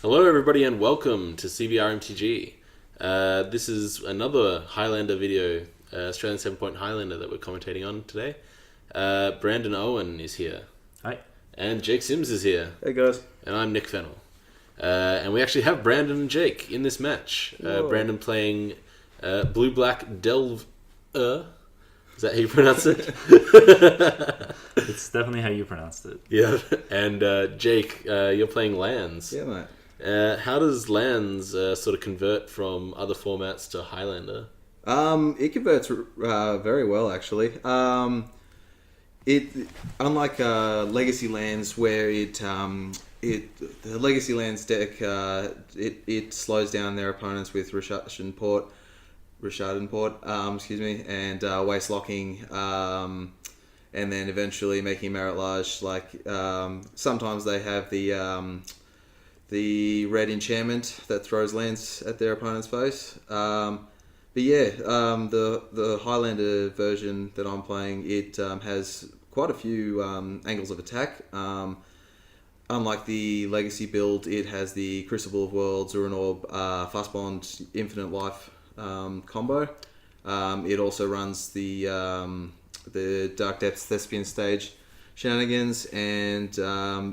Hello everybody and welcome to CBR MTG. This is another Highlander video, Australian 7-point Highlander that we're commentating on today. Brandon Owen is here. Hi. And Jake Sims is here. Hey guys. And I'm Nick Fennell. And we actually have Brandon and Jake in this match. Brandon playing blue-black Delve. Is that how you pronounce it? It's definitely how you pronounced it. Yeah. And Jake, you're playing lands. Yeah, mate. How does lands sort of convert from other formats to Highlander? It converts very well, actually. It unlike Legacy Lands, where the Legacy Lands deck it slows down their opponents with Rashad Port, and waste locking, and then eventually making Merit Large. Like sometimes they have the red enchantment that throws lands at their opponent's face. But yeah, the Highlander version that I'm playing, it has quite a few angles of attack. Unlike the Legacy build, it has the Crucible of Worlds, Ruin Orb, Fast Bond, Infinite Life combo. It also runs the Dark Depths Thespian Stage shenanigans, and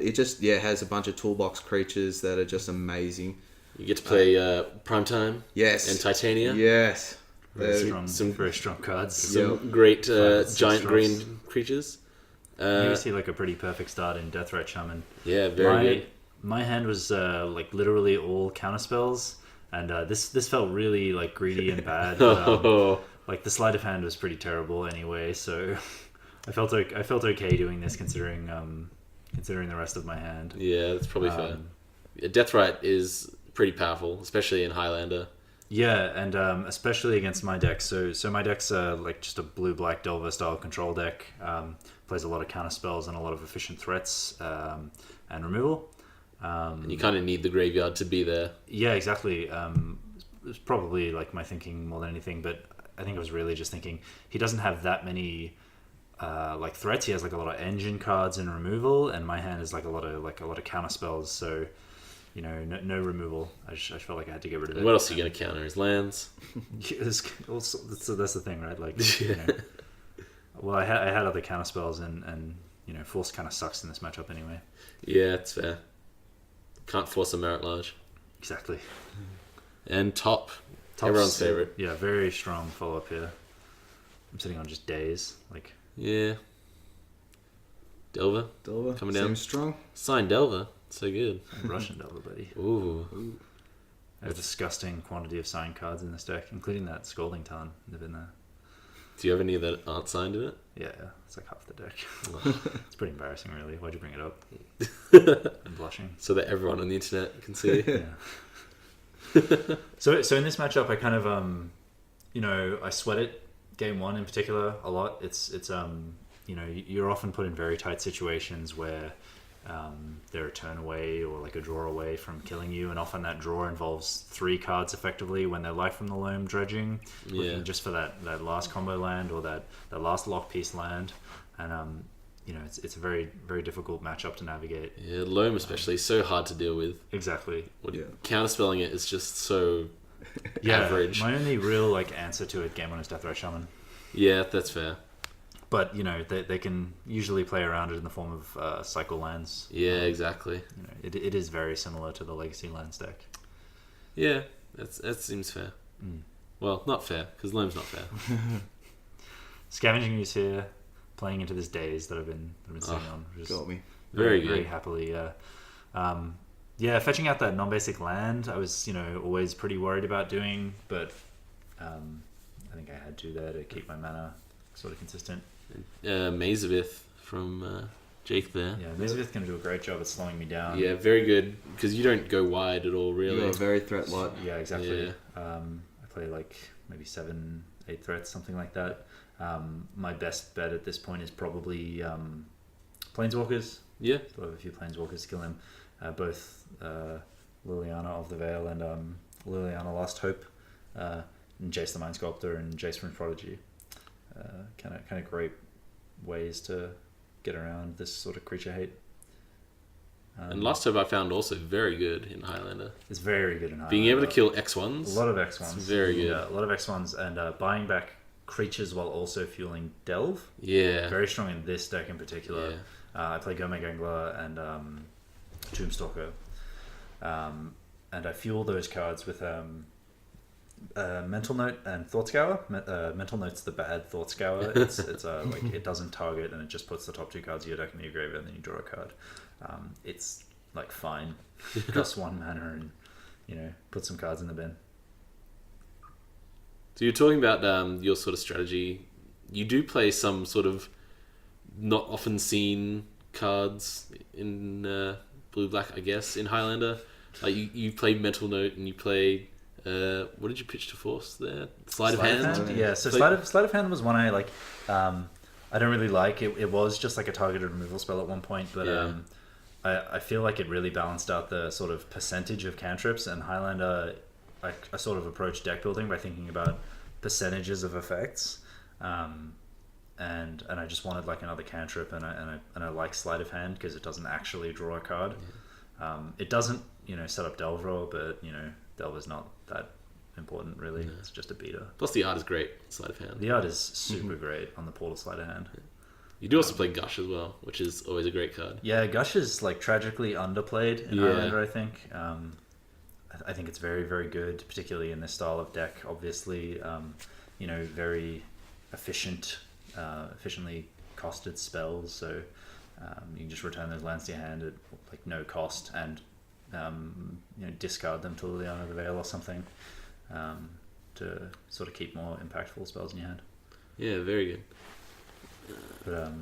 it just has a bunch of toolbox creatures that are just amazing. You get to play Primetime, yes, and Titania, yes, Very strong cards. some great giant green creatures. You see like a pretty perfect start in Deathrat Shaman. Yeah, very good. My hand was like literally all counter spells, and this felt really like greedy and bad. Like the sleight of hand was pretty terrible anyway, so I felt okay doing this considering the rest of my hand. Yeah, that's probably fair. Deathrite is pretty powerful, especially in Highlander. Yeah, and especially against my deck. So my deck's like just a blue-black Delver style control deck. Plays a lot of counter spells and a lot of efficient threats and removal. And you kind of need the graveyard to be there. Yeah, exactly. It's probably like my thinking more than anything, but I think I was really just thinking he doesn't have that many like threats. He has like a lot of engine cards and removal, and my hand is like a lot of counter spells. So no removal. I just felt like I had to get rid of it. What else are you gonna counter? His lands. Also, that's the thing, right? Like, well, I had other counter spells, and force kind of sucks in this matchup anyway. Yeah, it's fair. Can't force a Merit Large. Exactly. And everyone's favorite. Yeah, very strong follow up here. I'm sitting on just days, like. Yeah. Delver coming down. Seems strong. Sign Delver. So good. Russian Delver, buddy. Ooh. I have a disgusting quantity of signed cards in this deck, including that Scalding Tarn. They've been there. Do you have any that aren't signed in it? Yeah, it's like half the deck. It's pretty embarrassing, really. Why'd you bring it up? I'm blushing. So that everyone on the internet can see. Yeah. So in this matchup, I kind of I sweat it. Game one in particular a lot. It's you're often put in very tight situations where they're a turn away or like a draw away from killing you, and often that draw involves 3 cards effectively when they're Life from the Loam dredging, looking just for that last combo land or that last lock piece land, and it's a very, very difficult matchup to navigate. Yeah, Loam especially so hard to deal with. Exactly. Counterspelling it is just so average. My only real answer to it game one is Deathrat Shaman. Yeah, that's fair. But they can usually play around it in the form of cycle lands. Yeah, exactly. It is very similar to the Legacy Lands deck. Yeah, that seems fair. Well, not fair because Loam's not fair. Scavenging Ooze here, playing into this daze that I've been sitting on. Got me. Very good. Very happily. Yeah, fetching out that non-basic land, I was always pretty worried about doing, but I think I had to there to keep my mana sort of consistent. Mazavith from Jake there. Yeah, Mazavith's going to do a great job at slowing me down. Yeah, very good because you don't go wide at all, really. You're very threat light. Yeah, exactly. Yeah. I play like maybe 7-8 threats, something like that. My best bet at this point is probably Planeswalkers. Yeah. Still have a few Planeswalkers to kill him. Both Liliana of the Veil and Liliana Last Hope, and Jace the Mind Sculptor and Jace from Prodigy. Kind of great ways to get around this sort of creature hate. And Last Hope I found also very good in Highlander. It's very good in Highlander. Being able to kill X1s. A lot of X1s. It's very good. Yeah, a lot of X1s and buying back creatures while also fueling Delve. Yeah. Very strong in this deck in particular. Yeah. I play Gomeg Angler and Tombstalker. And I fuel those cards with Mental Note and Thought Scour. Mental Note's the bad Thought Scour. It's like it doesn't target and it just puts the top 2 cards of your deck in your graveyard and then you draw a card. It's like fine. Costs 1 mana and, you know, put some cards in the bin. So you're talking about your sort of strategy. You do play some sort of not often seen cards in blue-black, I guess, in Highlander. Like you play Mental Note and you play... what did you pitch to force there? Sleight of Hand? Yeah, so Sleight of Hand was one I like. I don't really like. It was just like a targeted removal spell at one point, but Yeah. I feel like it really balanced out the sort of percentage of cantrips, and Highlander, I sort of approach deck building by thinking about percentages of effects. And I just wanted like another cantrip, and I like Sleight of Hand because it doesn't actually draw a card. It doesn't, you know, set up Delver, but you know, Delver's not that important really. It's just a beater. Plus the art is great, Sleight of Hand. The art is super great on the Portal Sleight of Hand. You do also play Gush as well, which is always a great card. Yeah, Gush is like tragically underplayed in Highlander, I think. I think it's very, very good, particularly in this style of deck. Obviously, you know, very efficiently costed spells. So you can just return those lands to your hand at like no cost and you know, discard them to Liliana the Veil or something to sort of keep more impactful spells in your hand. Yeah, very good. But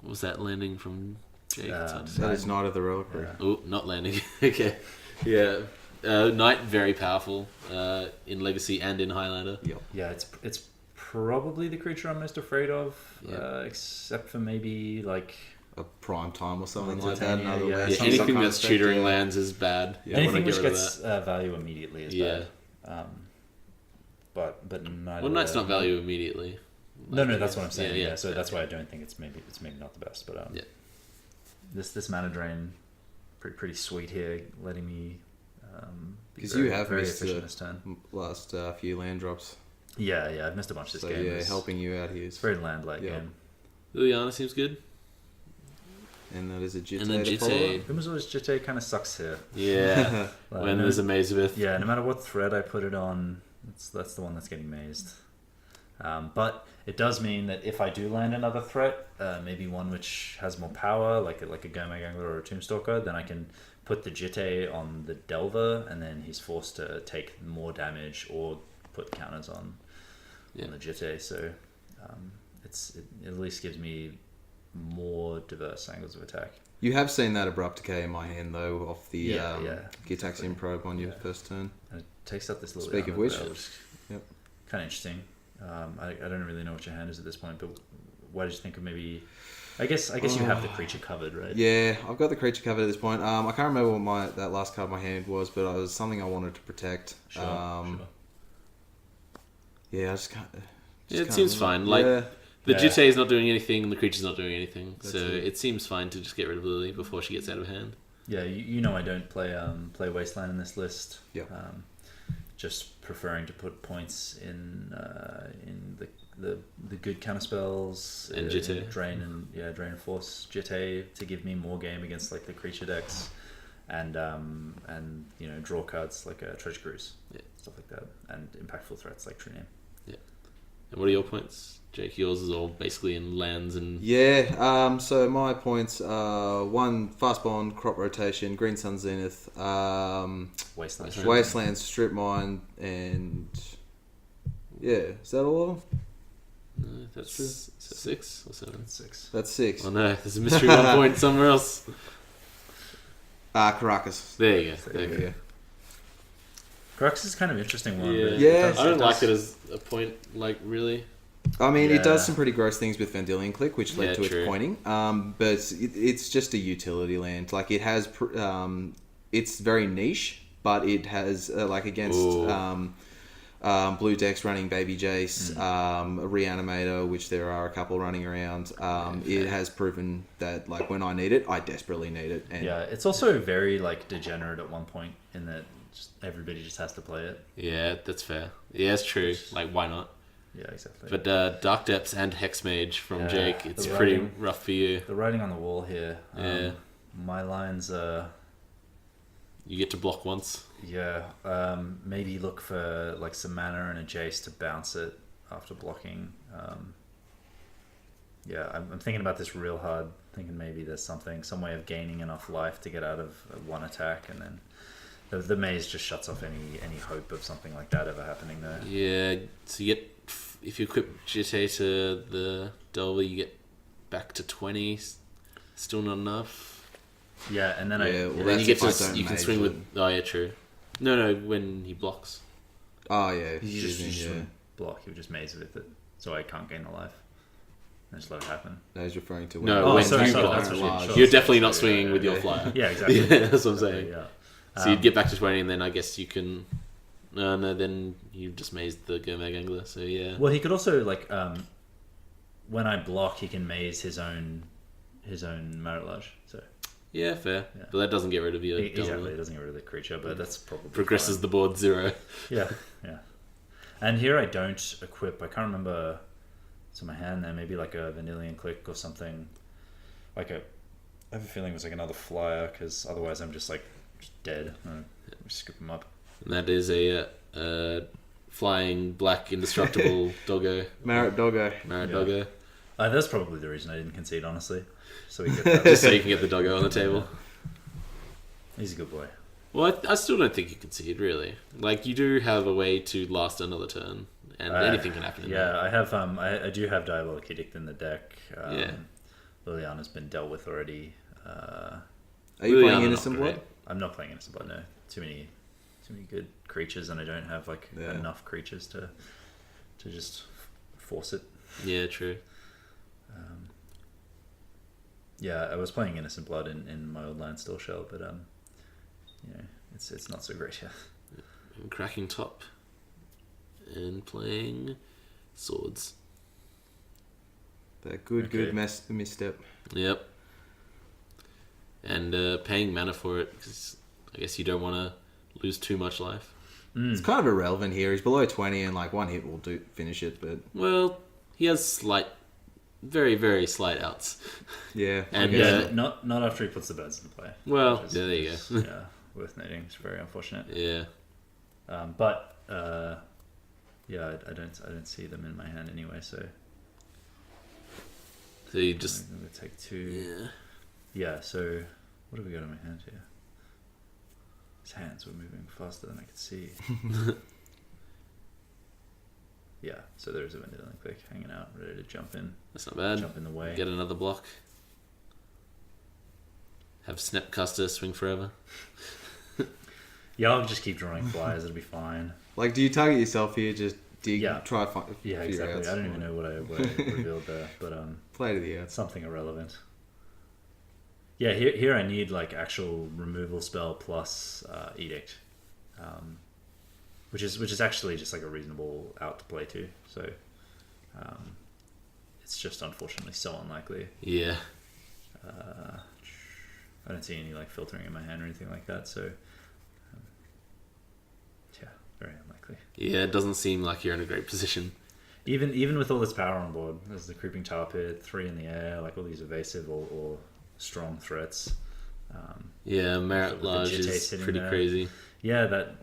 What was that landing from Jake? It's hard to say. That is Knight of the Reliquary. Yeah. Oh, not landing. Okay. Yeah. Knight, very powerful in Legacy and in Highlander. Yep. Yeah, it's probably the creature I'm most afraid of, Yeah. except for maybe like A Prime Time or something Like like that. Titania, Another yeah. land, Yeah, some anything kind of that's spec, tutoring yeah. lands is bad. You wanna anything which get rid of gets that. value immediately is Yeah. bad. But neither. Well, Knight's not value immediately. No, that's what I'm saying. Yeah, Yeah, yeah. so that's why I don't think it's maybe not the best. But Yeah. this mana drain, pretty sweet here, letting me. Be 'Cause very, you have very missed efficient the- this turn. Last few land drops. Yeah, I've missed a bunch this So game. yeah, It's helping you out here. It's very land-like Yeah. game. Liliana seems good. And that is a Jitte And then to follow. Jitte. Umazu's Jitte kind of sucks here. Yeah. Like, When no- there's a Mazebeth. Yeah, no matter what thread I put it on, that's the one that's getting mazed. But it does mean that if I do land another threat, maybe one which has more power, like a Gomeg Angler or a Tombstalker, then I can put the Jitte on the Delver, and then he's forced to take more damage or put counters on the Jitte. So it at least gives me more diverse angles of attack. You have seen that Abrupt Decay in my hand though, off the Yeah. Gitaxian Probe on your first turn. And it takes up this little. Speak of which, Yep. Kind of interesting. I don't really know what your hand is at this point, but why did you think of maybe? I guess you have the creature covered, right? Yeah, I've got the creature covered at this point. I can't remember what that last card in my hand was, but it was something I wanted to protect. Sure. Yeah, I just can't. Yeah, it seems fine. Like yeah, the Yeah. Jitte is not doing anything, and the creature's not doing anything. That's So it. it seems fine to just get rid of Lily before she gets out of hand. Yeah, you know I don't play Wasteland in this list. Yeah. Just preferring to put points in the good counter spells And Jitte. Drain and Force Jitte to give me more game against like the creature decks, and you know, draw cards like a Treasure Cruise, stuff like that, and impactful threats like True Name. And what are your points, Jake? Yours is all basically in lands and... Yeah, so my points are 1 Fast Bond, Crop Rotation, Green Sun Zenith, Wasteland. Wasteland, Strip Mine, and yeah, is that all of them? No, that's True. 6 or 7. 6. That's 6. Oh no, there's a mystery 1 point somewhere else. Caracas. There you go. There you go. Yeah. Crux is kind of interesting one. Yeah. but it Yeah. does- I don't does- like it as a point, like, really. I mean, it does Yeah. some pretty gross things with Vendilion Click, which led Yeah, to true. its pointing. But it's just a utility land. Like it has, it's very niche, but it has like against Ooh. Blue deck's running Baby Jace, a Reanimator, which there are a couple running around. It has proven that like when I need it, I desperately need it. And yeah, it's also very like degenerate at one point in that just everybody just has to play it. Yeah, that's fair. Yeah, it's true. Like, why not? Yeah, exactly. But Dark Depths and Hex Mage from Yeah, Jake, it's the pretty writing- rough for you. The writing on the wall here. Yeah. My lines are... You get to block once. Yeah, maybe look for like some mana and a Jace to bounce it after blocking. Yeah, I'm thinking about this real hard, thinking maybe there's some way of gaining enough life to get out of one attack, and then the maze just shuts off any hope of something like that ever happening there. Yeah, so you get, if you equip Jite to the Delver, you get back to 20. Still not enough. Yeah, and then Yeah, I well, And then that's you get if I to, don't you can mage swing it. with. Oh yeah, true. No, when he blocks. Oh yeah, you just yeah. wouldn't block, you would just maze with it, so I can't gain the life. And just let it happen. I was referring to No, Oh, when sorry, you sorry, block. that's what you- sure. You're definitely not Yeah, swinging with your yeah. flyer. Yeah, exactly. Yeah, that's what I'm saying. Yeah. So you'd get back to 20, and then I guess you can. No, then you just mazed the Gomag Angler. So yeah. Well, he could also like when I block, he can maze his own Marilage. So Yeah, fair. Yeah. But that doesn't get rid of your exactly, Delver. it doesn't get rid of the creature, but that's probably Progresses fine. the board 0. Yeah. And here I don't equip. I can't remember. It's in my hand there. Maybe like a Vanillion Click or something. I have a feeling it was like another flyer, because otherwise I'm just dead. Just skip them up. And that is a flying black indestructible doggo. Marit Doggo. Marit Yeah. doggo. That's probably the reason I didn't concede, honestly. So we get that. Just so you can get the doggo on the table. He's a good boy. Well, I still don't think you concede, really. Like, you do have a way to last another turn, and anything can happen in Yeah, there. I have. I do have Diabolic Edict in the deck. Yeah. Liliana's been dealt with already. Are you Really playing are Innocent not great. Blood? I'm not playing Innocent Blood. No, too many good creatures, and I don't have Yeah. enough creatures to just force it. Yeah, true. Yeah, I was playing Innocent Blood in my old land Still Shell, but it's not so great yet. And cracking top. And playing swords. That good Okay. misstep. Yep. And paying mana for it, because I guess you don't want to lose too much life. It's kind of irrelevant here. He's below 20 and like one hit will finish it, but Well, he has very, very slight outs. yeah. I And, guess. Yeah, not after he puts the birds into play. Well, Which is- there you is, go. Yeah, worth noting. It's very unfortunate. Yeah. But yeah, I don't see them in my hand anyway. So So you just... I'm gonna take 2. Yeah. Yeah. So what have we got in my hand here? His hands were moving faster than I could see. Yeah. So there's a Vanillion Click hanging out, ready to jump in That's not bad. the way. Get another block. Have Snapcaster swing forever. Yeah, I'll just keep drawing flyers. It'll be fine. Like, do you target yourself here? Just dig, Yeah. try to find. Yeah, figure exactly. out I don't even know what I revealed there, but Play to the outs. something irrelevant. Yeah, here I need like actual removal spell plus edict, which is actually just like a reasonable out to play to. So it's just unfortunately so unlikely. Yeah. I don't see any like filtering in my hand or anything like that. So yeah, very unlikely. Yeah, it doesn't seem like you're in a great position. Even with all this power on board, there's the creeping tar pit, 3 in the air, like all these evasive or strong threats. Yeah, Merit With the Large Jite is sitting pretty there. crazy. Yeah, that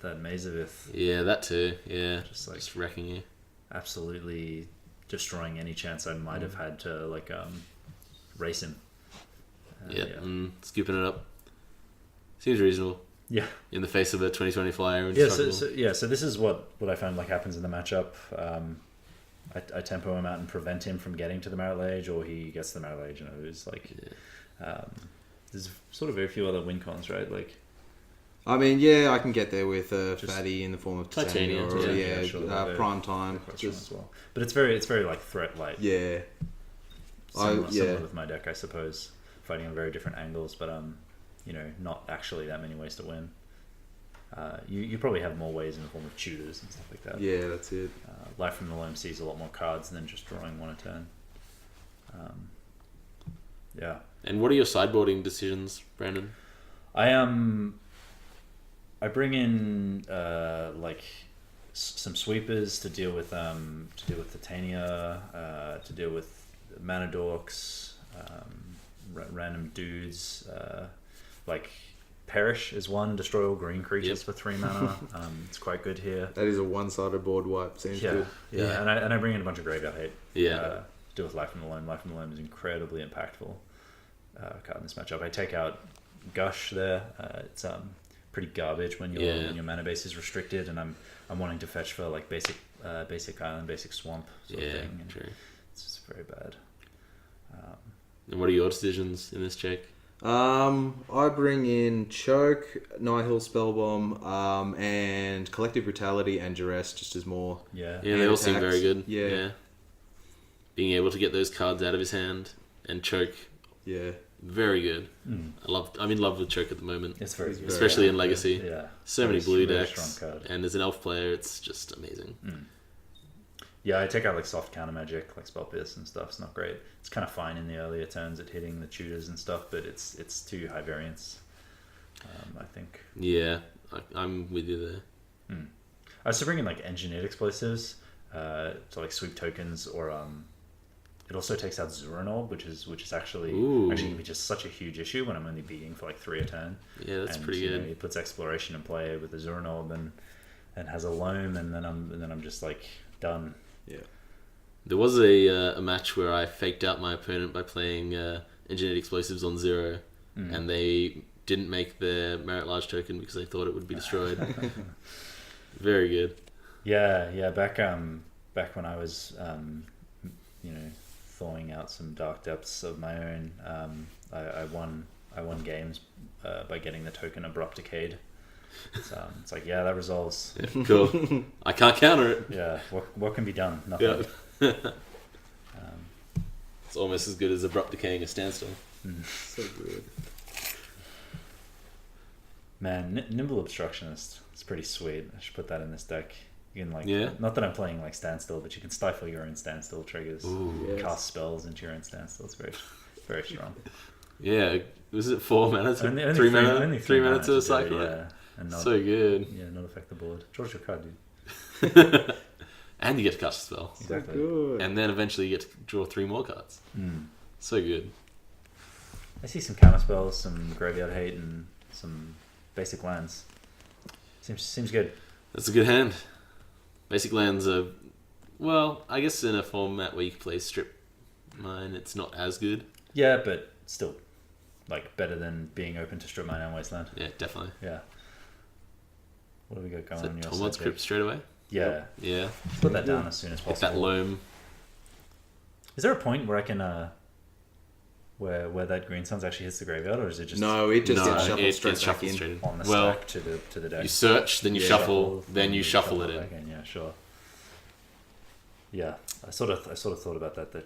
Mazavith Yeah, that too. Yeah, Just, just like- wrecking you. absolutely destroying any chance I might have had to like race him. Yeah, scooping it up. Seems reasonable Yeah. in the face of a 2020 flyer. Yeah, so this is what I found like happens in the matchup. I tempo him out and prevent him from getting to the Marit Lage, or he gets to the Marit Lage and I lose. Like, there's sort of very few other win cons, right? Like, I mean, yeah, I can get there with Just fatty in the form of Titania, Titania, or yeah, sure, they're prime time. quite strong Just as well. But it's very like threat light. yeah, Similar with my deck, I suppose, fighting on very different angles, but not actually that many ways to win. You probably have more ways in the form of tutors and stuff like that. Yeah, that's it. Life from the Loam sees a lot more cards than just drawing one a turn. Yeah. And what are your sideboarding decisions, Brandon? I bring in like some sweepers to deal with Titania, to deal with mana dorks, random dudes. Like Perish is one, destroy all green creatures for 3 mana. It's quite good here. That is a one-sided board wipe. Seems good. Yeah, and I bring in a bunch of graveyard hate. Yeah. Deal with Life from the Loam. Life from the Loam is incredibly impactful card in this matchup. I take out Gush there. It's pretty garbage when your mana base is restricted, and I'm wanting to fetch for like basic island, basic swamp sort of thing. And true. It's just very bad. And what are your decisions in this check? I bring in Choke, Nihil Spellbomb, and Collective Brutality and Duress just as more. Yeah, they all seem very good. Yeah. Being able to get those cards out of his hand and Choke. Yeah. Very good. I'm in love with Choke at the moment. It's very good. Especially in Legacy. Yeah. So many blue decks. Strong card. And as an elf player, it's just amazing. Yeah, I take out like soft counter magic, like Spell Pierce and stuff. It's not great. It's kind of fine in the earlier turns at hitting the tutors and stuff, but it's too high variance, I think. Yeah, I'm with you there. I also bring in like engineered explosives to like sweep tokens, or it also takes out Zuranol, which is actually going to be just such a huge issue when I'm only beating for like 3 a turn. Yeah, that's pretty good. He puts exploration in play with the Zuranol and has a loam, and then I'm just like done. Yeah. There was a match where I faked out my opponent by playing engineered explosives on 0, and they didn't make their Merit Large token because they thought it would be destroyed. Very good. Yeah. Back when I was thawing out some dark depths of my own, I won games by getting the token Abrupt Decayed. It's like, yeah, that resolves. Yeah, cool. I can't counter it. Yeah, what can be done? Nothing. Yeah. It's almost as good as Abrupt Decaying a Standstill. So good. Man, Nimble Obstructionist. It's pretty sweet. I should put that in this deck. You can not that I'm playing like Standstill, but you can stifle your own Standstill triggers. Ooh, cast spells into your own Standstill. It's very, very strong. Yeah, was it 4 mana? Only 3 mana? Only 3 mana to cycle it? Yeah. And not, so good. Yeah, not affect the board. Draw your card, dude. And you get to cast a spell. Exactly. So good. And then eventually you get to draw 3 more cards. So good. I see some counter spells, some graveyard hate, and some basic lands. Seems good. That's a good hand. Basic lands are, well, I guess in a format where you can play Strip Mine, it's not as good. Yeah, but still, like, better than being open to Strip Mine and Wasteland. Yeah, definitely. Yeah. What do we got going So on your Tormod's side? Crypt straight away? Yeah. Yeah. Put that down as soon as Get possible. that loam. Is there a point where I can where that Green Suns actually hits the graveyard, or is it just No, it just gets shuffled it straight gets back shuffled in. straight in. on the Well, stack to the deck? you search, then you Yeah. shuffle, then you shuffle it in. back in. Yeah, sure. Yeah, I sort of thought about that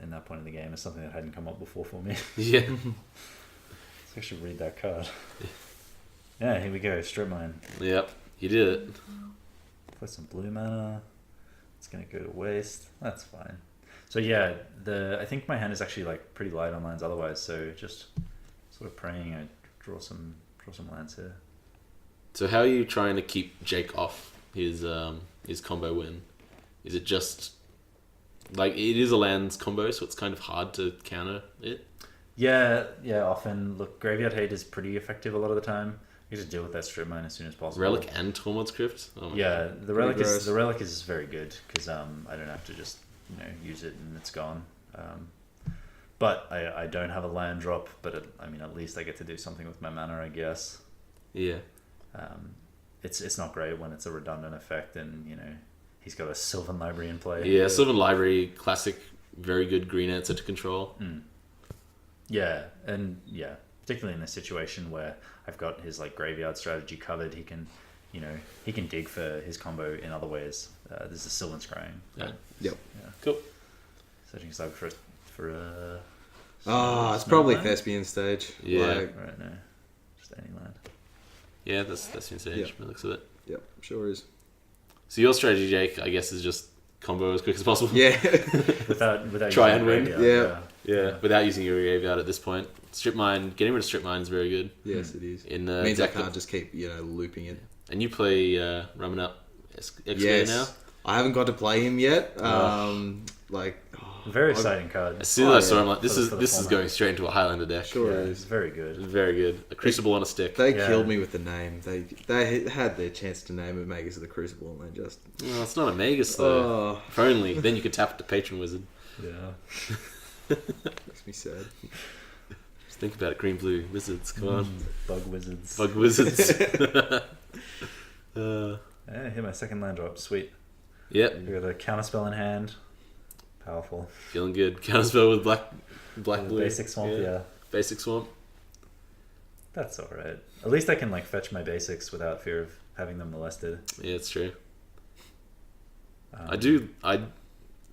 in that point in the game as something that hadn't come up before for me. Yeah. So I should read that card. Yeah, here we go. Strip Mine. Yep. You did it. Play some blue mana. It's gonna go to waste. That's fine. So yeah, I think my hand is actually like pretty light on lands otherwise. So just sort of praying I draw some lands here. So how are you trying to keep Jake off his combo win? Is it just like it is a lands combo, so it's kind of hard to counter it? Yeah. Often, look, Graveyard Hate is pretty effective a lot of the time. You just deal with that Strip Mine as soon as possible. Relic and Tormod's Crypt. Oh my Yeah, God. the relic gross. is very good because I don't have to just use it and it's gone. But I don't have a land drop. But at least I get to do something with my mana, I guess. Yeah. It's not great when it's a redundant effect and he's got a Sylvan Library in play. Yeah, Sylvan Library, classic, very good green answer to control. Yeah, and yeah, particularly in this situation where I've got his like graveyard strategy covered, he can dig for his combo in other ways. There's a Sylvan Scrying. Yeah. Yep. Yeah. Cool. Searching cyber for It's snow probably land? Thespian stage. Yeah. Like, Right, no, just any land. Yeah, that's Sage. Yeah. By the looks of it. Yep, sure is. So your strategy, Jake, I guess, is just combo as quick as possible. Yeah. Without Try using and win. graveyard, Yeah, without using your graveyard at this point. Strip mine, getting rid of strip mine is very good. Yes, it is. In Means I deck can't just keep looping it. And you play Ramen Up Excavator Yes. now. I haven't got to play him yet. Very exciting card. As soon as I saw him, like, this For is the this is format. going straight into a Highlander deck. Sure Yeah, it it's is. very good. Very good. A Crucible on a stick. They Yeah. killed me with the name. They had their chance to name it Magus of the Crucible, and they just. Well, it's not a Magus though. Oh, If only. Then you could tap the Patron Wizard. Yeah. makes me sad. Just think about it. Green blue wizards. Come on. Bug wizards. Bug wizards. Yeah, hit my second land drop. Sweet. Yep. We got a counterspell in hand. Powerful. Feeling good. Counterspell with black blue. Basic swamp, yeah. Basic swamp. That's alright. At least I can like fetch my basics without fear of having them molested. Yeah, it's true. Um,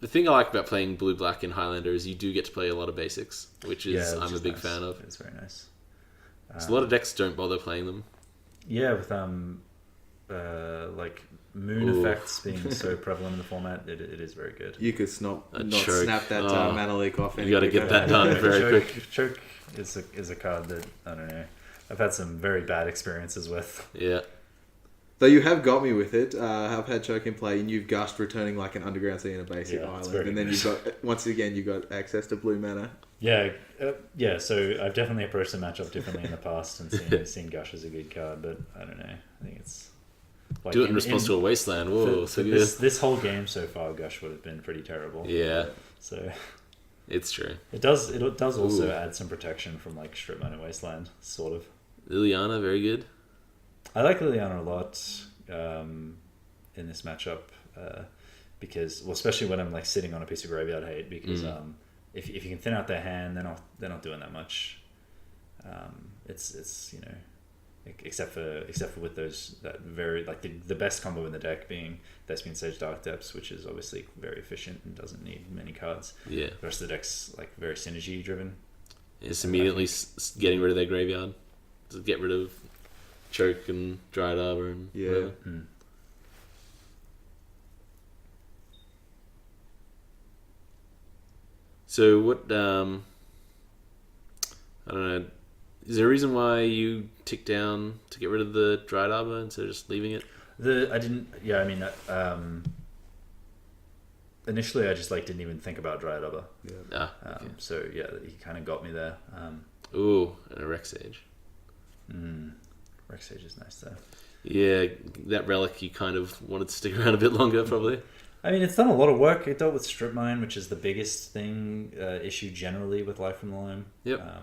The thing I like about playing blue black in Highlander is you do get to play a lot of basics, which is which I'm a is big nice. fan of. It's very nice. So a lot of decks don't bother playing them. Yeah, with like moon Ooh. effects being so prevalent in the format, it is very good. You could not choke. snap that Oh. mana leak off. You gotta get quicker. that done very quick. Choke is a card that I don't know. I've had some very bad experiences with. Yeah. Though you have got me with it. I've had choke in play, and you've gushed returning like an underground sea in a basic Yeah, it's island, very and then good. you got once again you got access to blue mana. Yeah, So I've definitely approached the matchup differently in the past and seen Gush as a good card, but I don't know. I think it's like Do it in response to a wasteland. Whoa, so good. this whole game so far, Gush would have been pretty terrible. Yeah, So it's true. it does also Ooh. add some protection from like strip mine and wasteland, sort of. Liliana, very good. I like Liliana a lot in this matchup because, well, especially when I'm like sitting on a piece of graveyard hate, because if you can thin out their hand, they're not doing that much. It's except for with those that very like the best combo in the deck being Thespian Sage Dark Depths, which is obviously very efficient and doesn't need many cards. Yeah, The rest of the deck's like very synergy driven. it's immediately getting rid of their graveyard. Just get rid of choke and dried arbor and Yeah. whatever. So what? I don't know. Is there a reason why you tick down to get rid of the dried arbor instead of just leaving it? Initially I just like didn't even think about Dryad Arbor. Yeah. Ah, okay. So yeah, he kind of got me there. Ooh, and a Rex Sage. Rex Sage is nice though. Yeah, that relic you kind of wanted to stick around a bit longer, probably. I mean, it's done a lot of work. It dealt with strip mine, which is the biggest issue generally with Life from the Loam. Yep.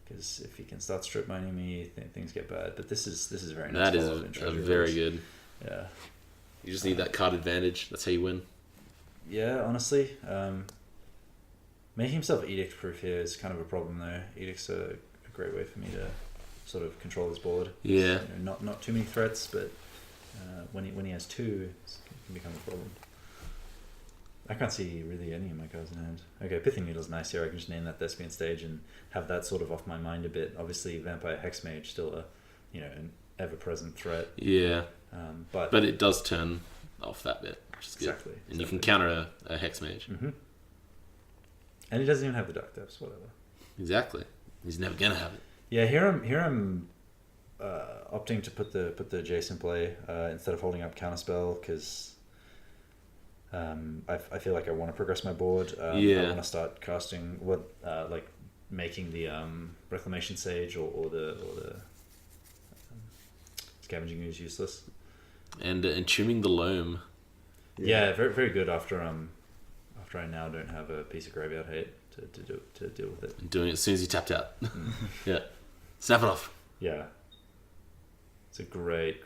Because if you can start strip mining me, things get bad. But this is very nice. That is follow-up in a Treasure very Rose. good. Yeah. You just need that card advantage. That's how you win. Yeah, honestly, making himself edict proof here is kind of a problem though. Edict's a great way for me to sort of control his board. Yeah. You know, not too many threats, but when he has two, it can become a problem. I can't see really any of my cards in hand. Okay, Pithing Needle's nice here. I can just name that Thespian Stage and have that sort of off my mind a bit. Obviously, Vampire Hexmage still an ever-present threat. Yeah. But it does turn off that bit, which is good. Exactly. And you can counter a Hex Mage. Mm-hmm. And he doesn't even have the Dark Depths, whatever. Exactly. He's never gonna have it. Yeah, here I'm opting to put the Jace in play instead of holding up Counterspell because I feel like I want to progress my board. I want to start casting like making the Reclamation Sage or the Scavenging Ooze useless. And entombing the Loam. Yeah, very very good after I now don't have a piece of graveyard hate to deal with it. And doing it as soon as you tapped out. Yeah. Snap it off. Yeah, it's a great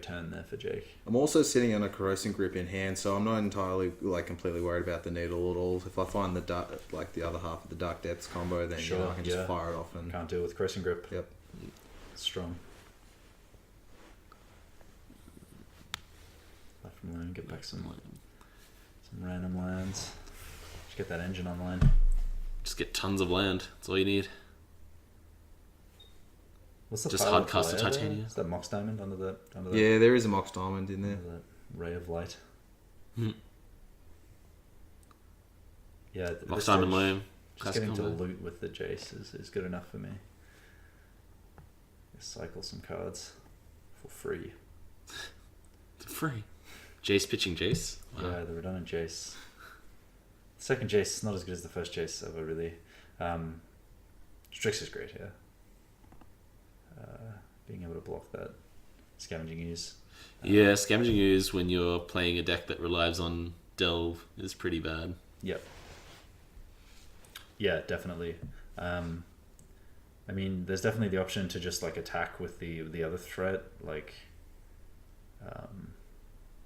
turn there for Jake. I'm also sitting on a Corrosive Grip in hand, so I'm not entirely completely worried about the needle at all. If I find the other half of the Dark Depths combo, then I can just fire it off and Can't deal with Corrosive Grip. Yep. It's strong. Left from Loam, get back some random lands. Just get that engine online. Just get tons of land. That's all you need. What's the Just pile of hard-cast glare there? titanium. Is that Mox Diamond under that? Yeah, there is a Mox Diamond in there. Under that ray of light. Hmm. Yeah, Mox Diamond Loam. Just Classic getting to combo. loot with the Jace is good enough for me. Just cycle some cards for free. It's free. Jace pitching Jace. Wow. Yeah, the redundant Jace. The second Jace is not as good as the first Jace ever, really. Strix is great here. Being able to block that Scavenging Ooze. Yeah, Scavenging Ooze when you're playing a deck that relies on Delve is pretty bad. Yep. Yeah, definitely. I mean, there's definitely the option to just like attack with the other threat, like,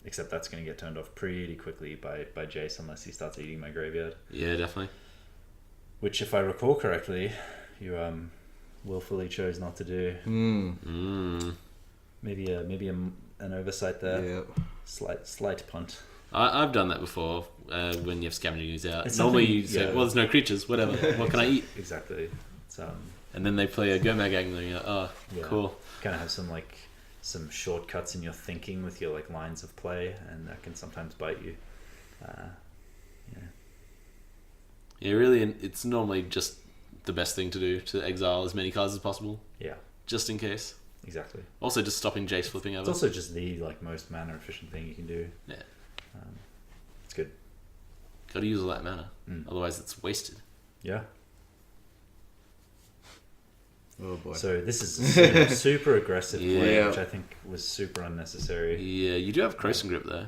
except that's going to get turned off pretty quickly by Jace unless he starts eating my graveyard. Yeah, definitely. Which, if I recall correctly, you willfully chose not to do. Maybe an oversight there. Yeah. Slight punt. I've done that before when you have Scavenging Ooze out. It's Normally something- you say, yeah. well, there's no creatures, whatever. What can I eat? Exactly. It's, And then they play a Gomag Angler and you're like, oh, Yeah. cool. kind of have some shortcuts in your thinking with your like lines of play, and that can sometimes bite you. Yeah, really, and it's normally just the best thing to do to exile as many cards as possible, Yeah, just in case. exactly. Also, just stopping Jace flipping over. It's also just the like most mana efficient thing you can do. Yeah. It's good. Got to use all that mana, Mm. otherwise it's wasted. Yeah. Oh boy. So this is super, super aggressive play, Yeah. which I think was super unnecessary. Yeah, you do have Croson Grip though.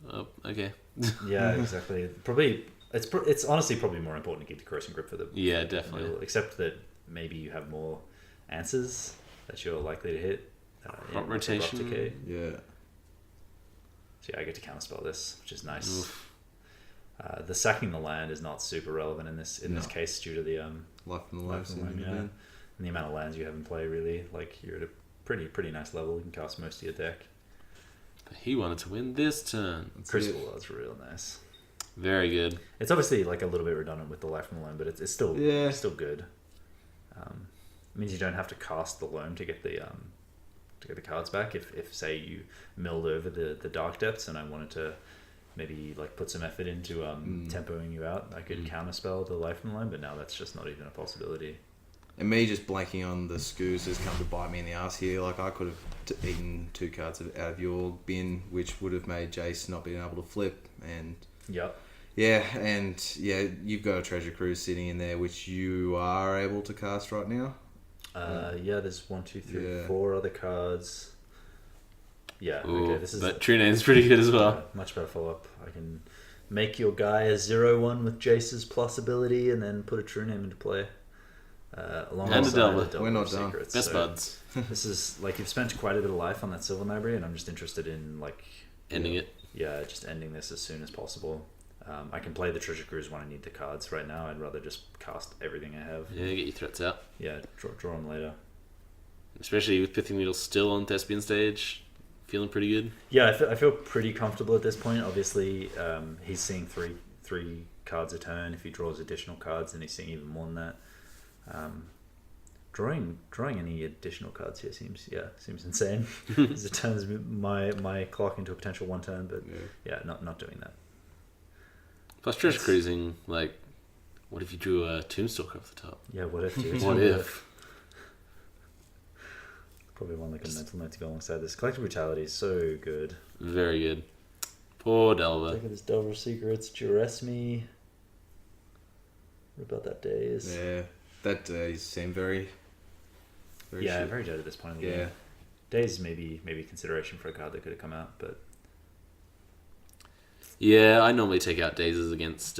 Oh, okay. Yeah, exactly. Probably it's honestly probably more important to keep the Corrosive Grip for the Yeah, definitely. middle, except that maybe you have more answers that you're likely to hit. Crop rotation. Abrupt Decay. Yeah. So yeah, I get to counterspell this, which is nice. Oof. The sacking the land is not super relevant in this No. case due to the Life from the life lives of the land, yeah. And the amount of lands you have in play. Really, like you're at a pretty nice level. You can cast most of your deck. But he wanted to win this turn. Crucible was real nice. Very good. It's obviously like a little bit redundant with the life from the loam, but it's still still good. It means you don't have to cast the loam to get the cards back. If say you milled over the dark depths and I wanted to maybe like put some effort into tempoing you out, I could counterspell the life from the loam, but now that's just not even a possibility. And me just blanking on the scoos has come to bite me in the ass here. Like I could have eaten 2 cards out of your bin, which would have made Jace not being able to flip. And Yep. yeah, you've got a Treasure Cruise sitting in there, which you are able to cast right now. Yeah, there's 1, 2, 3, Yeah. 4 other cards. Yeah, Ooh, okay, this is that True Name's pretty good as well. much better follow up. I can make your guy a 0/1 with Jace's plus ability, and then put a True Name into play. And a Delver. We're not done. Secrets. Best So buds. This is like you've spent quite a bit of life on that Sylvan Library, and I'm just interested in like Ending it. Yeah, just ending this as soon as possible. I can play the Treasure Cruise when I need the cards. Right now, I'd rather just cast everything I have. Yeah, get your threats out. Yeah, draw them later. Especially with Pithing Needle still on Thespian stage. Feeling pretty good. Yeah, I feel pretty comfortable at this point. Obviously, he's seeing three cards a turn. If he draws additional cards, then he's seeing even more than that. Drawing any additional cards here seems insane. Because it turns my clock into a potential 1 turn, but yeah, not doing that. Plus Treasure Cruising, like, what if you drew a Tombstalker off the top? Yeah, what if? Dude? What if? Probably one like a mental note to go alongside this. Collective Brutality is so good. Very good. Poor Delver. Look at this Delver Secrets, Duress Me. What about that days? Yeah, that seemed very Yeah, shit. very dead at this point in the Yeah. game. Days maybe consideration for a card that could have come out, but Yeah, I normally take out Dazes against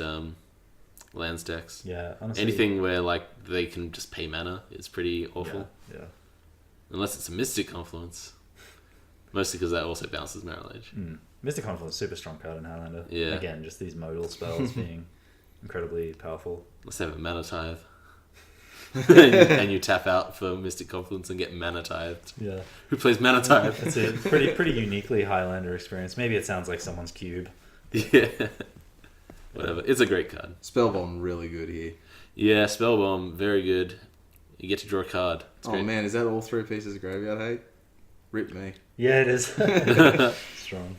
lands decks. yeah, honestly, Anything where like they can just pay mana is pretty awful. Yeah. Unless it's a Mystic Confluence. Mostly because that also bounces Marrow Age. Mystic Confluence, super strong card in Highlander. Yeah. Again, just these modal spells being incredibly powerful. Let's have a Mana Tithe. and you tap out for Mystic Confluence and get Mana Tithed. Yeah. Who plays Mana Tithe? It's a pretty uniquely Highlander experience. Maybe it sounds like someone's cube. Yeah. Whatever. It's a great card. Spellbomb really good here. Yeah, Spellbomb, very good. You get to draw a card. It's Oh great. man, is that all 3 pieces of graveyard hate? Rip me. Yeah, it is. Strong.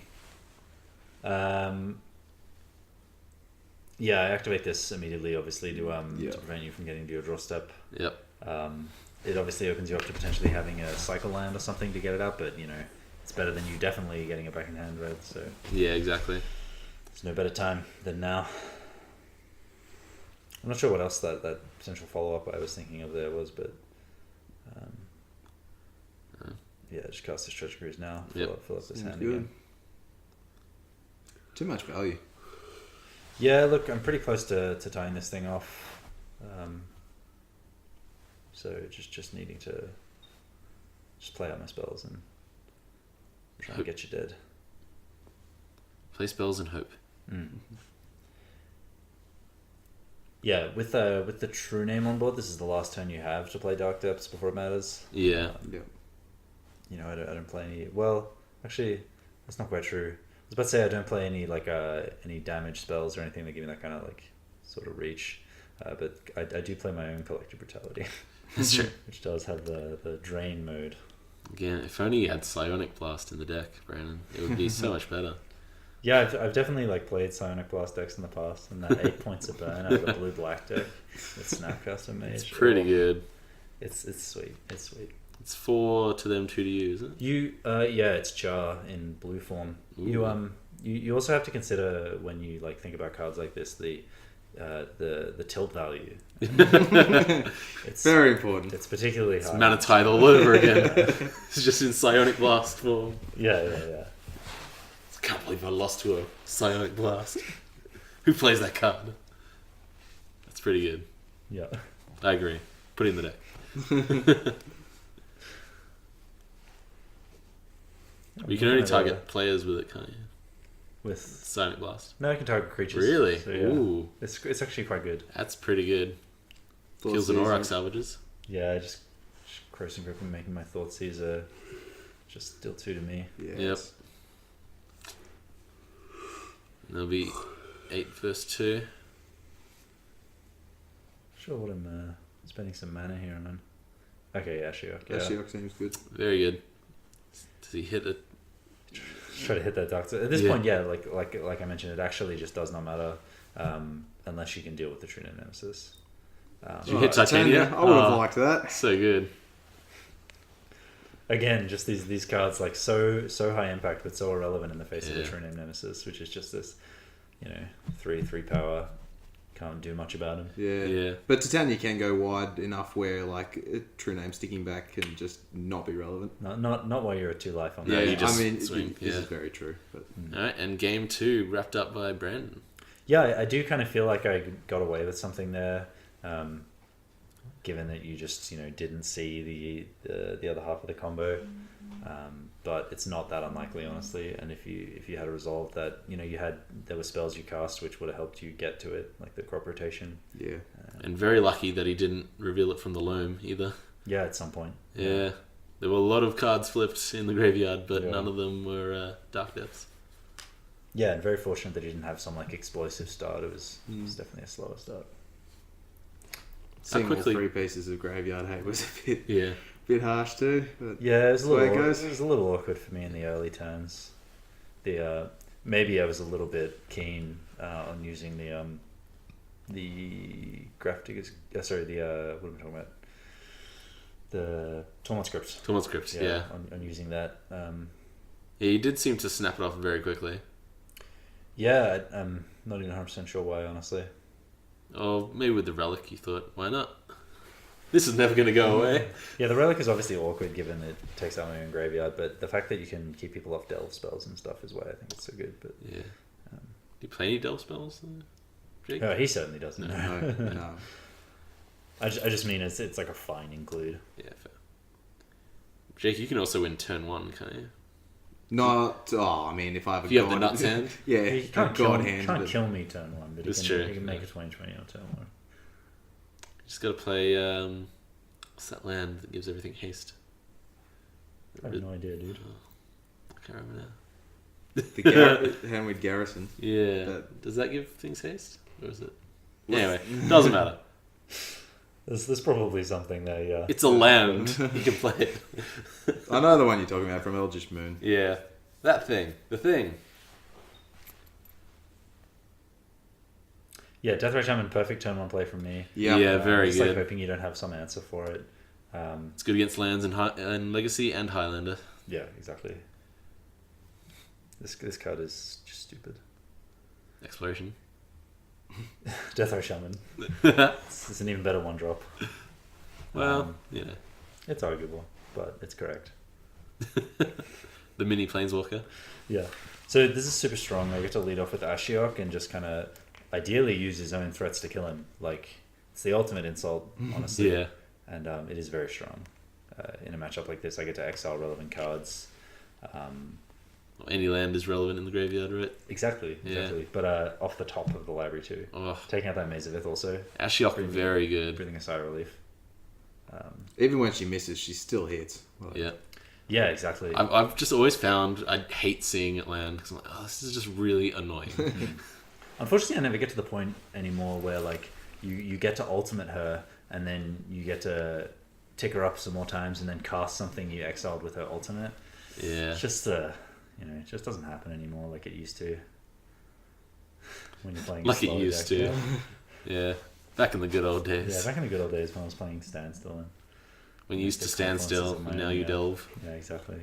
Yeah, I activate this immediately, obviously, to prevent you from getting to your draw step. Yep. It obviously opens you up to potentially having a cycle land or something to get it up, but it's better than you definitely getting it back in hand, right? So Yeah, exactly. there's no better time than now. I'm not sure what else that potential follow up I was thinking of there was, but yeah, just cast the Stretch Cruise now. Fill up this Seems hand good. again. Too much value. Yeah, look, I'm pretty close to tying this thing off. So just needing to just play out my spells and try and get you dead. Play spells and hope. Yeah, with the true name on board, this is the last turn you have to play Dark Depths before it matters. Yeah. Yep. I don't play any. Well, actually, that's not quite true. I was about to say I don't play any any damage spells or anything that give me that kind of sort of reach. But I do play my own Collective Brutality. That's true. Which does have the drain mode. Again, if only you had Psionic Blast in the deck, Brandon, it would be so much better. Yeah, I've definitely played Psionic Blast decks in the past, and that 8 points of burn out of a blue-black deck with Snapcaster Mage. It's pretty good. It's sweet. It's sweet. It's 4 to them, 2 to you, isn't it? It's Char in blue form. Ooh. You also have to consider when you think about cards like this the tilt value. It's Very important. It's particularly It's high. Manatide all over again. It's just in Psionic Blast form. Yeah. I can't believe I lost to a Psionic Blast. Who plays that card? That's pretty good. Yeah. I agree. Put it in the deck. You can only target players with it, can't you? with Psionic Blast. no, I can target creatures. Really? So, yeah. Ooh. It's actually quite good. That's pretty good. Kills an Auroch Salvages. Yeah, just Crossing Grip and making my Thought Caesar just deal 2 to me. Yes. Yep. There'll be 8 versus 2. Sure, what I'm spending some mana here on. Okay, yeah, Shiok. Yeah. Ashiok seems good. Very good. Does he hit it? Try to hit that Dark. At this Yeah. point, yeah, like I mentioned, it actually just does not matter unless you can deal with the True Nemesis. Did you hit Titania? I would have liked that. So good. Again, just these cards so high impact but so irrelevant in the face of the True Name Nemesis, which is just this, 3 power, can't do much about him. Yeah. But Titania can go wide enough where a true name sticking back can just not be relevant. Not while you're at 2 life on Yeah, that. you just I mean, swing, this yeah. is very true. But Alright, and game 2 wrapped up by Brandon. Yeah, I do kind of feel like I got away with something there, given that you just didn't see the other half of the combo. But it's not that unlikely, honestly. And if you had a resolve that there were spells you cast which would have helped you get to it, like the crop rotation. yeah. And very lucky that he didn't reveal it from the loam either. Yeah, at some point. Yeah. There were a lot of cards flipped in the graveyard, but Yeah. none of them were Dark Depths. Yeah, and very fortunate that he didn't have some explosive start. It was definitely a slower start. Seeing all quickly- 3 pieces of graveyard hate was a Yeah. bit harsh too. But Yeah, it was the way it goes. it was a little awkward for me in the early turns. Maybe I was a little bit keen on using the graph diggers. Sorry, what am I talking about? The Tormod scripts. Tormod Scripts, yeah. On using that. Yeah, he did seem to snap it off very quickly. Yeah, I'm not even 100% sure why, honestly. Or maybe with the Relic, you thought, why not? This is never going to go away. Yeah, the relic is obviously awkward given it takes out my own graveyard, but the fact that you can keep people off delve spells and stuff is why I think it's so good. But Yeah. Do you play any Delve spells, Jake? he certainly doesn't. no. I just mean it's like a fine include. Yeah, fair. Jake, you can also win turn 1, can't you? Not. Oh, I mean, if I have a If you have the god- nuts hand. yeah, He can't, god kill, hand. can't but- kill me turn 1, but It's he true, can make yeah. a 20/20 on turn 1. Just got to play, what's that land that gives everything haste? I have no idea, dude. I can't remember now. The hand with Garrison. Yeah. But- Does that give things haste? Or is it? Anyway, doesn't matter. There's probably something there, yeah. It's a land. You can play it. I know the one you're talking about from Eldritch Moon. Yeah. That thing. The thing. Yeah, Deathray Shaman, perfect turn 1 play from me. Yeah, very just good. like hoping you don't have some answer for it. It's good against lands and Legacy and Highlander. Yeah, exactly. This card is just stupid. Exploration. Deathray Shaman. It's an even better 1-drop. Well, It's arguable, but it's correct. The mini Planeswalker. Yeah. So this is super strong. I get to lead off with Ashiok and just kind of ideally use his own threats to kill him. Like, it's the ultimate insult, honestly. Yeah. And it is very strong. In a matchup like this, I get to exile relevant cards. Any land is relevant in the graveyard, right? Exactly. Yeah. But off the top of the library too. Oh, Taking out that Maze of Ith also. Ashiok, very good. Breathing a sigh of relief. Even when she misses, she still hits. Like, Yeah. Yeah, exactly. I've just always found I hate seeing it land because I'm like, oh, this is just really annoying. Unfortunately, I never get to the point anymore where like you get to ultimate her and then you get to tick her up some more times and then cast something you exiled with her ultimate. Yeah. It's just it just doesn't happen anymore like it used to. When you're playing Like it slower used deck, to. yeah. Yeah. Back in the good old days. Yeah, back in the good old days when I was playing Standstill and When you used to the stand still, confluences of and my now own, you yeah. delve. Yeah, exactly.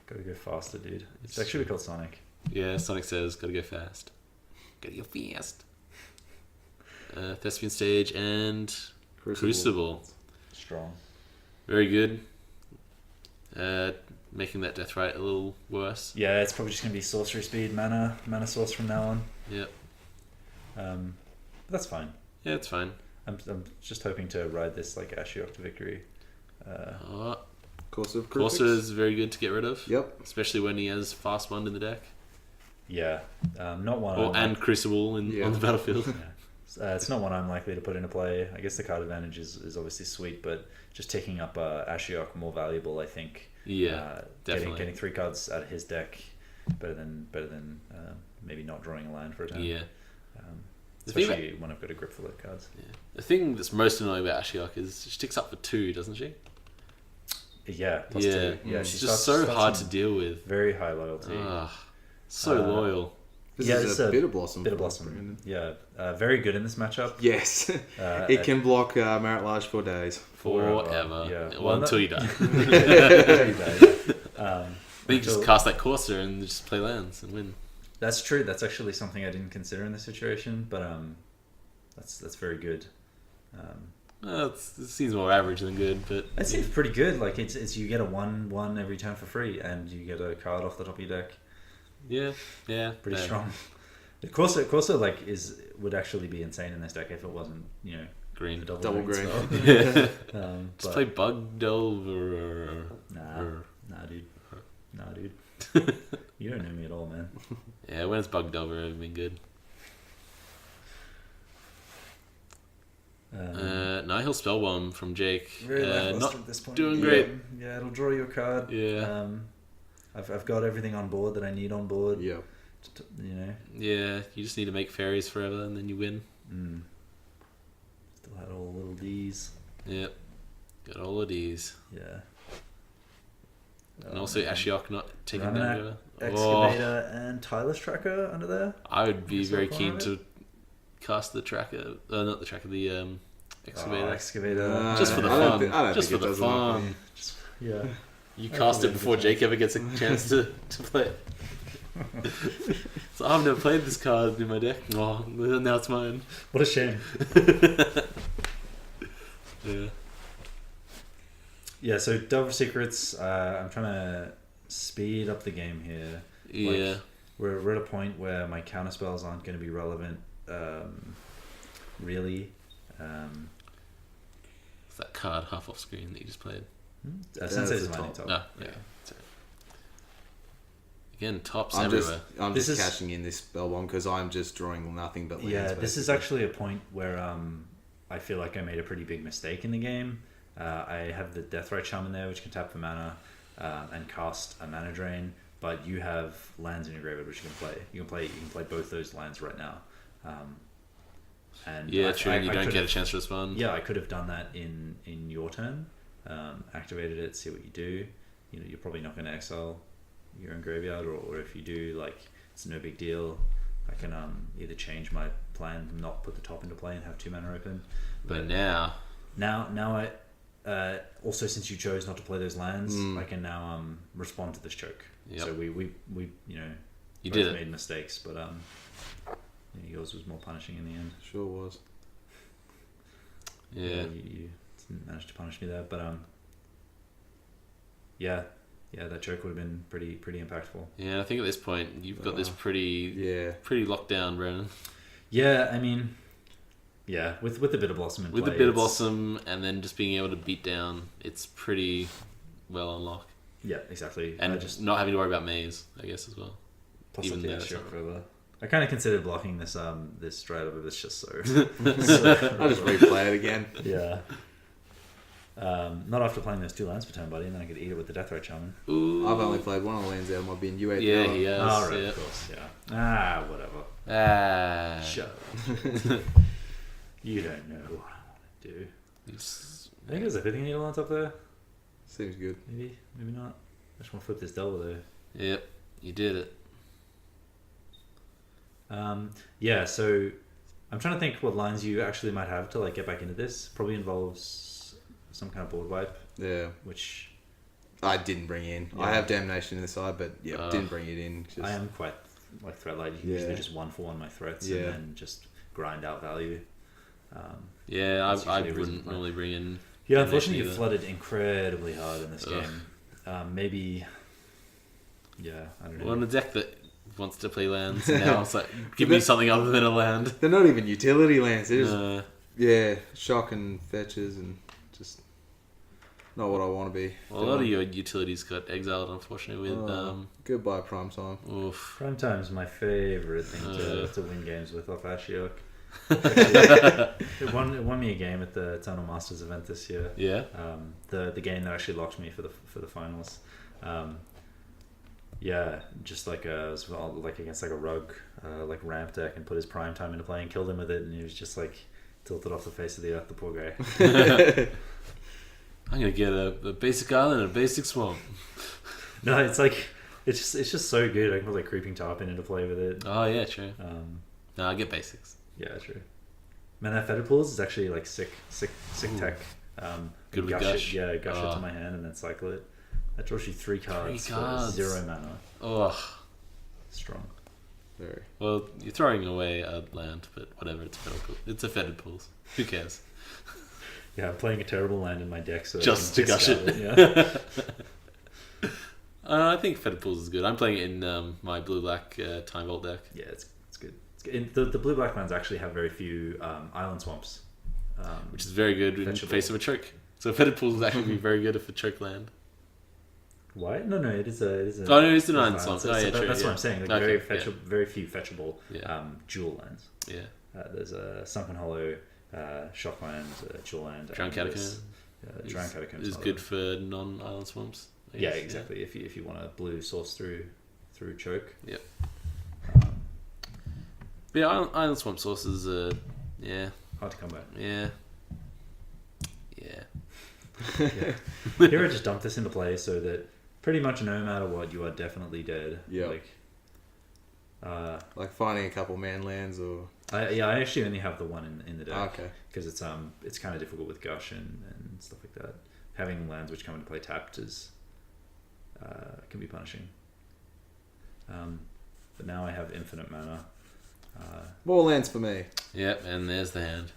Gotta go faster, dude. It's actually called Sonic. Yeah, Sonic says, gotta go fast. Gotta go fast. Thespian Stage and Crucible. Strong. Very good. Making that death rate a little worse. Yeah, it's probably just gonna be sorcery speed, mana source from now on. Yep. But that's fine. Yeah, it's fine. I'm just hoping to ride this like Ashiok to victory. Course of Corsair Crucifix. is very good to get rid of. Yep. Especially when he has Fast One in the deck. Yeah, not one. And Crucible on the battlefield. Yeah. It's not one I'm likely to put into play. I guess the card advantage is obviously sweet, but just taking up Ashiok more valuable, I think. Yeah, definitely. Getting 3 cards out of his deck better than maybe not drawing a land for a turn. Yeah. Especially when I've got a grip full of cards. Yeah. The thing that's most annoying about Ashiok is she sticks up for 2, doesn't she? Yeah, plus yeah. 2. Yeah, It's she just starts so hard to on deal with. Very high loyalty. So loyal. This Yeah, is it's a a Bitter Blossom. Bitter Blossom. Yeah, very good in this matchup. Yes. It can block Marit Large for days. Forever. Yeah. Well, until you die. Um, Then you just cast that Corsair and just play lands and win. That's true. That's actually something I didn't consider in this situation, but that's very good. It seems more average than good, but It seems pretty good. Like it's you get a 1/1 every turn for free, and you get a card off the top of your deck. yeah, Pretty strong. The Corsair like would actually be insane in this deck if it wasn't green. the Double green. Yeah. But Just play Bug Delver. nah, dude. You don't know me at all, man. Yeah, when has Bug Delver ever been good? Nihil Spellbomb from Jake. Very lackluster Not at this point. doing great. Yeah, it'll draw you a card. Yeah. I've got everything on board that I need on board. Yeah. Yeah, you just need to make fairies forever and then you win. Still had all the little D's. Yep. Got all of these. Yeah. And also Ashiok not taking Running damage. Excavator and Tireless Tracker under there. I would be Is very that part keen of to cast the tracker. Not the tracker, the excavator. Excavator. Just for the I don't fun. thi- I don't Just for think it the does enough. fun. Yeah. You cast it before Jake ever gets a chance to play it. So I've never played this card in my deck. Oh, now it's mine. What a shame. Yeah. Yeah, so Delver Secrets, I'm trying to speed up the game here. Yeah. We're at a point where my counter spells aren't going to be relevant, really. It's that card half off screen that you just played. Sensei's the Mining top. Top. Yeah. Sorry. Again, tops I'm everywhere. just This is- cashing in this spell bomb because I'm just drawing nothing but lands. Yeah, this is basically. actually a point where I feel like I made a pretty big mistake in the game. I have the Deathrite Shaman there, which can tap for mana and cast a mana drain, but you have lands in your graveyard which you can play. You can play both those lands right now. And Yeah, true. And you don't could've- get a chance to respond. Yeah, I could have done that in your turn. Activated it, see what you do. You know, you're probably not going to exile your own graveyard, or if you do, like, it's no big deal. I can either change my plan, not put the top into play and have 2 mana open. But now Now I also, since you chose not to play those lands, I can now respond to this choke. Yep. So we you know, you both did it. made mistakes, but yours was more punishing in the end. Sure was. Yeah. You didn't manage to punish me there, but yeah, that choke would have been pretty impactful. Yeah, I think at this point you've got this pretty locked down, Brennan. Yeah, I mean, yeah, with the Bitter Blossom in With play, the Bitter it's- Blossom and then just being able to beat down, it's pretty well unlocked. Yeah, exactly. And I just not having to worry about maze, I guess, as well. plus even the though extra it's not- further. I kind of considered blocking this this straight up, but it's just so. I just replay it again. Yeah. Not after playing those 2 lands per turn, buddy, and then I could eat it with the Death Ray Shaman. Ooh. I've only played one of the lands out of my bin. You ate the Yeah, other. he has. Oh, right, yeah. of course, yeah. Whatever. Ah. Shut up. You don't know what I want to do. It's- I think there's a Pithing Needle on top there. Seems good. Maybe not. I just want to flip this Delver though. Yep, you did it. Yeah, so I'm trying to think what lines you actually might have to like get back into this. Probably involves some kind of board wipe, Yeah. which I didn't bring in. Yeah. I have Damnation in the side, but yeah, didn't bring it in. Just, I am quite like threat light. You can Yeah. usually just 1/1 my threats Yeah. and then just grind out value. Yeah, That's I usually a reason wouldn't to play. normally bring in. Yeah, Damnation unfortunately, you either. flooded incredibly hard in this Ugh. game. Maybe, yeah, I don't know. Well, on a deck that wants to play lands, now it's like, give me something other than a land. they're not even utility lands. They're just shock and fetches and just not what I want to be. Well, a lot of your utilities got exiled, unfortunately, with Goodbye prime time. oof. Prime time's my favorite thing to win games with off Ashiok. It won me a game at the Eternal Masters event this year. Yeah. The game that actually locked me for the finals. Yeah, just like it was like against like a rogue like ramp deck, and put his prime time into play and killed him with it, and he was just like tilted off the face of the earth, the poor guy. I'm gonna get a basic island and a basic swamp. No, it's like it's just so good. I can put like Creeping Tarpon into play with it. Oh yeah, true. No, I get basics. Yeah, true. Man, that Feather Pools is actually like sick tech. Good with gush Gush. it, yeah, gush it Oh. to my hand and then cycle it. That draws you 3 cards, 3 cards. for 0 mana. Oh, Strong. Very. well, you're throwing away a land, but whatever. It's a feathered pools. Who cares? Yeah, I'm playing a terrible land in my deck, so Just I can to gush discard it. Yeah. I think feathered pools is good. I'm playing it in my blue black Time Vault deck. Yeah, it's good. It's good. And the blue black lands actually have very few island swamps, Which is very good in Fetchable. face of a choke. So feathered pools would actually be very good if a choke land. Why? No, it is a. Oh, no, it's an an island swamp. So Oh, yeah, true, that's yeah. what I'm saying. Like Okay, very few fetchable Yeah. jewel lands. Yeah. There's a Sunken Hollow, Shockland, Jewel Land. Drowned and Catacomb. there's, Drowned Catacomb is good for non-island swamps. I Yeah, guess, exactly. If you want a blue source through choke. Yep. Um, But yeah, island swamp sources are, yeah, hard to come by. yeah. Here I just dump this into play so that pretty much no matter what, you are definitely dead. Yeah. Like, Like finding a couple man lands or. I actually only have the one in the deck. Okay. Because it's kind of difficult with Gush and stuff like that. Having lands which come into play tapped is can be punishing. But now I have infinite mana. More lands for me. Yep, and there's the hand.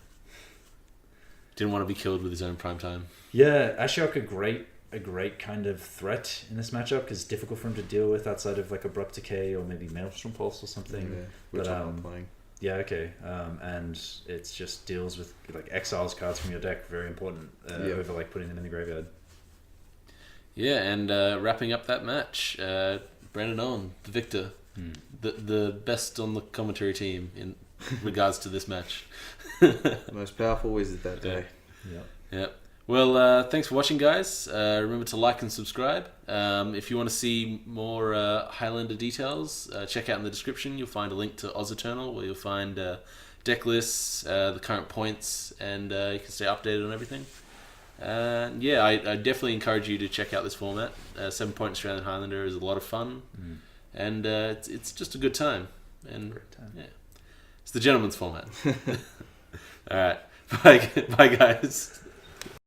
Didn't want to be killed with his own prime time. Yeah, Ashiok a great kind of threat in this matchup because it's difficult for him to deal with outside of like Abrupt Decay or maybe Maelstrom Pulse or something. Yeah, which But, I'm not playing. Yeah, okay. And it's just deals with like exiles cards from your deck, very important over like putting them in the graveyard. Yeah, and wrapping up that match, Brandon Owen, the victor, the best on the commentary team in regards to this match. Most powerful wizard that day. Yeah. Yep. Well, thanks for watching, guys. Remember to like and subscribe. If you want to see more Highlander details, check out in the description. You'll find a link to Oz Eternal, where you'll find deck lists, the current points, and you can stay updated on everything. I definitely encourage you to check out this format. 7-Point Australian Highlander is a lot of fun, and it's just a good time. And yeah, it's the gentleman's format. All right, bye guys.